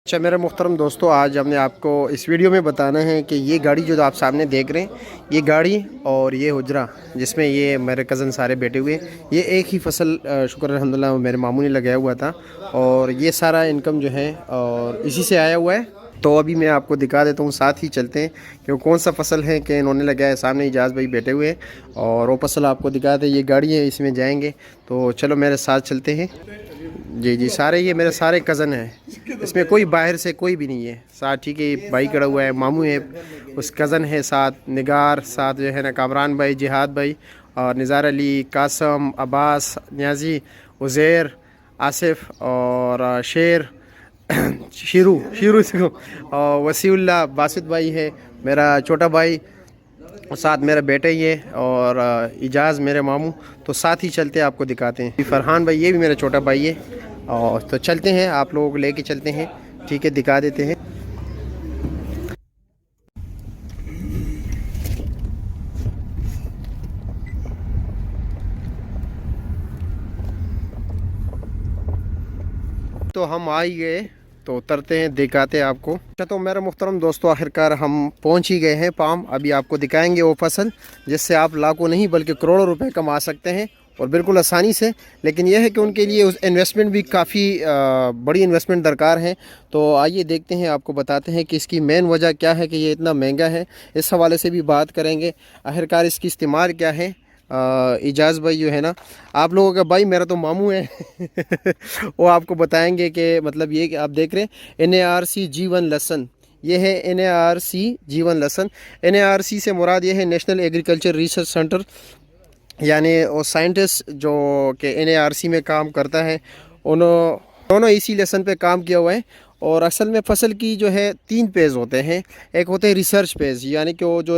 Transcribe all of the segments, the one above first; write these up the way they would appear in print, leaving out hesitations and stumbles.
اچھا میرے محترم دوستو، آج ہم نے آپ کو اس ویڈیو میں بتانا ہے کہ یہ گاڑی جو آپ سامنے دیکھ رہے ہیں، یہ گاڑی اور یہ حجرہ جس میں یہ میرے کزن سارے بیٹھے ہوئے، یہ ایک ہی فصل شکر الحمدللہ میرے ماموں نے لگایا ہوا تھا، اور یہ سارا انکم جو ہے اور اسی سے آیا ہوا ہے۔ تو ابھی میں آپ کو دکھا دیتا ہوں، ساتھ ہی چلتے ہیں کہ وہ کون سا فصل ہے کہ انہوں نے لگایا ہے۔ سامنے اجاز بھائی بیٹھے ہوئے ہیں اور وہ فصل آپ کو دکھا دیں، یہ گاڑی ہے، اس میں جائیں گے۔ تو چلو میرے ساتھ چلتے ہیں۔ جی سارے یہ میرے سارے کزن ہیں، اس میں کوئی باہر سے کوئی بھی نہیں ہے ساتھ۔ ٹھیک ہے، بھائی کھڑا ہوا ہے، ماموں ہے، اس کزن ہے ساتھ، نگار ساتھ جو ہے نا، کامران بھائی، جہاد بھائی اور نزار علی، قاسم، عباس، نیازی، عزیر، آصف اور شیر شیرو سے اور وسیع اللہ، باسط بھائی ہے میرا چھوٹا بھائی، ساتھ میرا بیٹا ہی ہے اور اجاز میرے ماموں۔ تو ساتھ ہی چلتے ہیں، آپ کو دکھاتے ہیں۔ فرحان بھائی یہ بھی میرا چھوٹا بھائی ہے، اور تو چلتے ہیں، آپ لوگ لے کے چلتے ہیں۔ ٹھیک ہے، دکھا دیتے ہیں۔ تو ہم آ ہی گئے، تو اترتے ہیں، دکھاتے ہیں آپ کو۔ اچھا تو میرا محترم دوستو، آخرکار ہم پہنچ ہی گئے ہیں پام۔ ابھی آپ کو دکھائیں گے وہ فصل جس سے آپ لاکھوں نہیں بلکہ کروڑوں روپے کما سکتے ہیں، اور بالکل آسانی سے۔ لیکن یہ ہے کہ ان کے لیے انویسٹمنٹ بھی کافی بڑی انویسٹمنٹ درکار ہے۔ تو آئیے دیکھتے ہیں، آپ کو بتاتے ہیں کہ اس کی مین وجہ کیا ہے کہ یہ اتنا مہنگا ہے۔ اس حوالے سے بھی بات کریں گے، آخرکار اس کی استعمال کیا ہے۔ اجاز بھائی جو ہے نا، آپ لوگوں کا بھائی، میرا تو ماموں ہے وہ آپ کو بتائیں گے کہ مطلب یہ کہ آپ دیکھ رہے ہیں NARC G1 لسن، یہ ہے NARC G1 لسن۔ NARC سے مراد یہ ہے نیشنل ایگریکلچر ریسرچ سینٹر، یعنی وہ سائنٹسٹ جو کہ NARC میں کام کرتا ہے، انہوں دونوں اسی لیسن پہ کام کیا ہوا ہے۔ اور اصل میں فصل کی جو ہے 3 پیز ہوتے ہیں۔ ایک ہوتے ہیں ریسرچ پیز، یعنی کہ وہ جو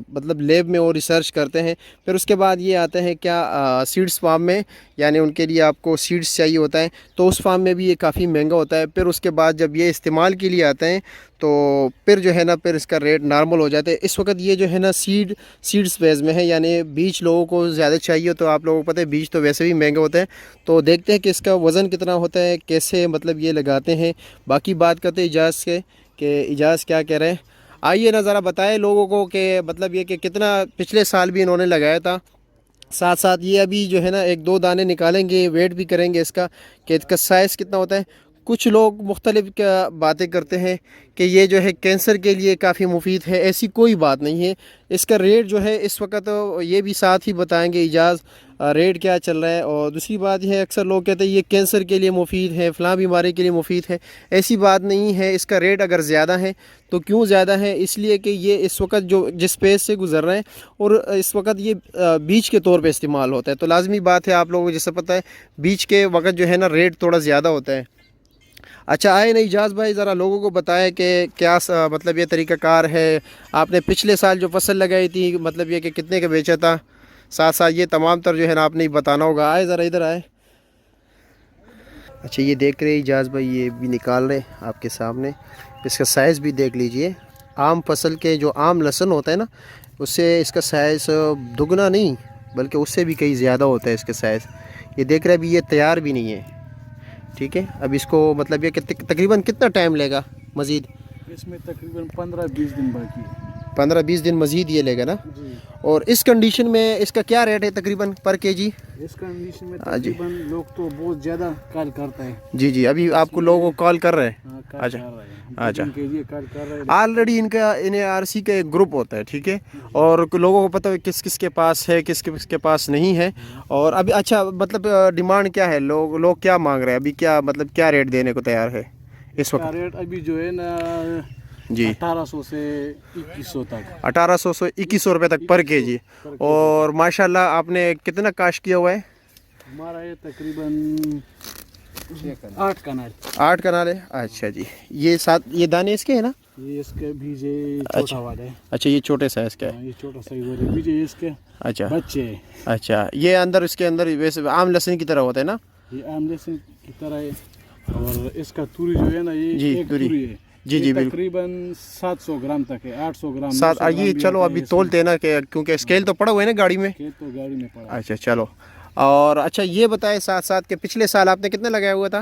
مطلب لیب میں وہ ریسرچ کرتے ہیں۔ پھر اس کے بعد یہ آتے ہیں کیا سیڈس فارم میں، یعنی ان کے لیے آپ کو سیڈس چاہیے ہوتا ہے، تو اس فارم میں بھی یہ کافی مہنگا ہوتا ہے۔ پھر اس کے بعد جب یہ استعمال کے لیے آتے ہیں تو پھر جو ہے نا، پھر اس کا ریٹ نارمل ہو جاتا ہے۔ اس وقت یہ جو ہے نا سیڈس پیز میں ہے، یعنی بیج لوگوں کو زیادہ چاہیے، تو آپ لوگوں کو پتہ ہے بیج تو ویسے بھی مہنگا ہوتا ہے۔ تو دیکھتے ہیں کہ اس کا وزن کتنا ہوتا ہے، کیسے مطلب یہ لگاتے ہیں۔ باقی بات کرتے ہیں اجاز کے کہ اجاز کیا کہہ رہے ہیں۔ آئیے نا ذرا بتائیں لوگوں کو کہ مطلب یہ کہ کتنا پچھلے سال بھی انہوں نے لگایا تھا، ساتھ ساتھ یہ ابھی جو ہے نا 1-2 دانے نکالیں گے، ویٹ بھی کریں گے اس کا کہ اس کا سائز کتنا ہوتا ہے۔ کچھ لوگ مختلف باتیں کرتے ہیں کہ یہ جو ہے کینسر کے لیے کافی مفید ہے، ایسی کوئی بات نہیں ہے۔ اس کا ریٹ جو ہے اس وقت یہ بھی ساتھ ہی بتائیں گے اجاز ریٹ کیا چل رہا ہے۔ اور دوسری بات یہ ہے، اکثر لوگ کہتے ہیں یہ کینسر کے لیے مفید ہے، فلاں بیماری کے لیے مفید ہے، ایسی بات نہیں ہے۔ اس کا ریٹ اگر زیادہ ہے تو کیوں زیادہ ہے؟ اس لیے کہ یہ اس وقت جو جس پیز سے گزر رہے ہیں، اور اس وقت یہ بیج کے طور پہ استعمال ہوتا ہے، تو لازمی بات ہے آپ لوگوں کو جیسے پتہ ہے بیج کے وقت جو ہے نا ریٹ تھوڑا زیادہ ہوتا ہے۔ اچھا آئے نا اجاز بھائی، ذرا لوگوں کو بتائیں کہ کیا مطلب یہ طریقہ کار ہے۔ آپ نے پچھلے سال جو فصل لگائی تھی، مطلب یہ کہ کتنے کا بیچا تھا، ساتھ ساتھ یہ تمام تر جو ہے نا آپ نے بتانا ہوگا۔ آئے ذرا ادھر آئے۔ اچھا یہ دیکھ رہے اجاز بھائی، یہ بھی نکال رہے آپ کے سامنے، اس کا سائز بھی دیکھ لیجئے۔ عام فصل کے جو عام لہسن ہوتا ہے نا، اس سے اس کا سائز دگنا نہیں بلکہ اس سے بھی کئی زیادہ ہوتا ہے اس کا سائز۔ یہ دیکھ رہے ابھی یہ تیار بھی نہیں ہے، ٹھیک ہے۔ اب اس کو مطلب یہ کہ تقریباً کتنا ٹائم لے گا مزید؟ اس میں تقریباً 15-20 دن باقی ہے۔ 15-20 دن مزید یہ لے گا نا؟ جی۔ اور اس کنڈیشن میں اس کا کیا ریٹ ہے تقریباً پر KG؟ اس کنڈیشن میں تقریباً لوگ تو بہت زیادہ کال کرتا ہے۔ جی ابھی آپ کو لوگوں کو کال کر رہے ہیں؟ اچھا کے لیے کال کر رہے ہیں۔ آلریڈی ان کا NARC کا ایک گروپ ہوتا ہے، ٹھیک ہے، اور لوگوں کو پتہ ہے کس کس کے پاس ہے، کس کس کے پاس نہیں ہے۔ اور ابھی اچھا مطلب ڈیمانڈ کیا ہے، لوگ کیا مانگ رہے ہیں ابھی، کیا مطلب کیا ریٹ دینے کو تیار ہے اس وقت؟ ریٹ ابھی جو ہے نا جی 1800 سے 2100 تک، 1800 سے 2100 روپے تک پر KG۔ اور ماشاءاللہ آپ نے کتنا کاشت کیا ہوا ہے؟ ہمارا یہ تقریباً 8 کنال۔ 8 کنال ہے۔ اچھا جی، یہ دانے اس کے ہیں نا؟ یہ اس کے بیج چھوٹا والا ہے۔ اچھا یہ چھوٹے سائز کا ہے؟ یہ چھوٹا سائز والا بیج ہے اس کے۔ اچھا بچے۔ اچھا یہ اندر اس کے اندر ویسے عام لہسن کی طرح ہوتا ہے نا؟ یہ عام لہسن کی طرح ہے، اور اس کا توری جو ہے نا، یہ ایک توری ہے۔ جی بالکل، تقریباً 700 گرام تک ہے، 800 گرام۔ یہ چلو ابھی تولتے نا کہ کیونکہ اسکیل تو پڑا ہوا ہے نا گاڑی میں۔ تو گاڑی میں پڑا۔ اچھا چلو، اور اچھا یہ بتائیں ساتھ ساتھ کہ پچھلے سال آپ نے کتنا لگایا ہوا تھا؟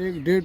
1.5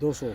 200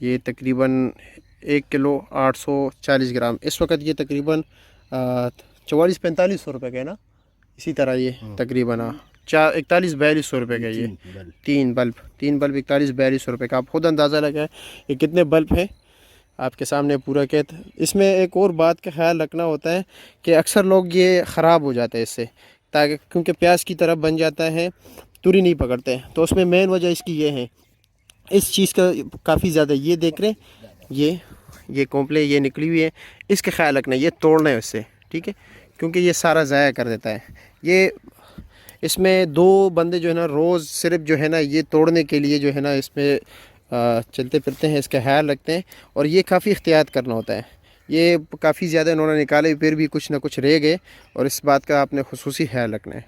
یہ تقریباً 1 کلو 840 گرام. اس وقت یہ تقریباً 4400-4500 روپے کا ہے نا. اسی طرح یہ تقریباً 4100-4200 روپے کا. یہ تین بلب 4100-4200 روپے کا. آپ خود اندازہ لگائیں یہ کتنے بلب ہیں آپ کے سامنے پورا کہتے. اس میں ایک اور بات کا خیال رکھنا ہوتا ہے کہ اکثر لوگ یہ خراب ہو جاتے ہیں اس سے، تاکہ کیونکہ پیاز کی طرح بن جاتا ہے، توری نہیں پکڑتے. تو اس میں مین وجہ اس کی یہ ہے، اس چیز کا کافی زیادہ. یہ دیکھ رہے ہیں یہ کمپلے یہ نکلی ہوئی ہے، اس کا خیال رکھنا. یہ توڑنا ہے اس سے، ٹھیک ہے، کیونکہ یہ سارا ضائع کر دیتا ہے. یہ اس میں 2 بندے جو ہے نا روز صرف جو ہے نا یہ توڑنے کے لیے جو ہے نا اس میں چلتے پھرتے ہیں، اس کا خیال رکھتے ہیں. اور یہ کافی احتیاط کرنا ہوتا ہے. یہ کافی زیادہ انہوں نے نکالے، پھر بھی کچھ نہ کچھ رہ گئے، اور اس بات کا آپ نے خصوصی خیال رکھنا ہے.